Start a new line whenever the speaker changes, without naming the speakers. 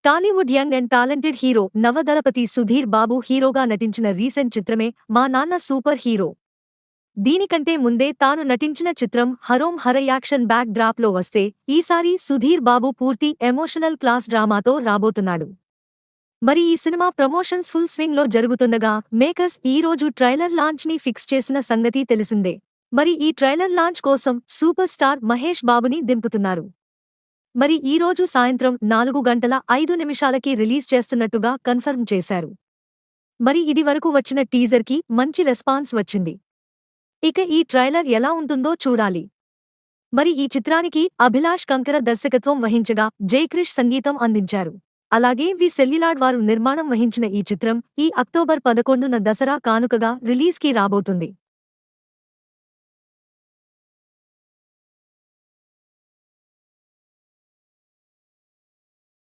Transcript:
Tollywood young and talented hero నవదళపతి సుధీర్ బాబు హీరోగా నటించిన రీసెంట్ చిత్రమే మా నాన్న సూపర్ హీరో. దీనికంటే ముందే తాను నటించిన చిత్రం హరోం హర యాక్షన్ బ్యాక్ డ్రాప్ లో వస్తే, ఈసారి సుధీర్ బాబు పూర్తి ఎమోషనల్ క్లాస్ డ్రామాతో రాబోతున్నాడు. మరి ఈ సినిమా ప్రమోషన్స్ ఫుల్ స్వింగ్ లో జరుగుతుండగా మేకర్స్ ఈ రోజు ట్రైలర్ లాంచ్ ని ఫిక్స్ చేసిన సంగతి తెలిసిందే. మరి ఈ ట్రైలర్ లాంచ్ కోసం సూపర్ స్టార్ మహేష్ బాబుని దింపుతున్నారు. మరి ఈ రోజు సాయంత్రం 4:05కి రిలీజ్ చేస్తున్నట్టుగా కన్ఫర్మ్ చేశారు. మరి ఇది వరకు వచ్చిన టీజర్ కి మంచి రెస్పాన్స్ వచ్చింది. ఇక ఈ ట్రైలర్ ఎలా ఉంటుందో చూడాలి. మరి ఈ చిత్రానికి అభిలాష్ కంకర దర్శకత్వం వహించగా జయక్రిష్ సంగీతం అందించారు. అలాగే వి సెల్యులార్డ్ వారు నిర్మాణం వహించిన ఈ చిత్రం ఈ అక్టోబర్ 11న దసరా కానుకగా రిలీజ్ కి రాబోతుంది.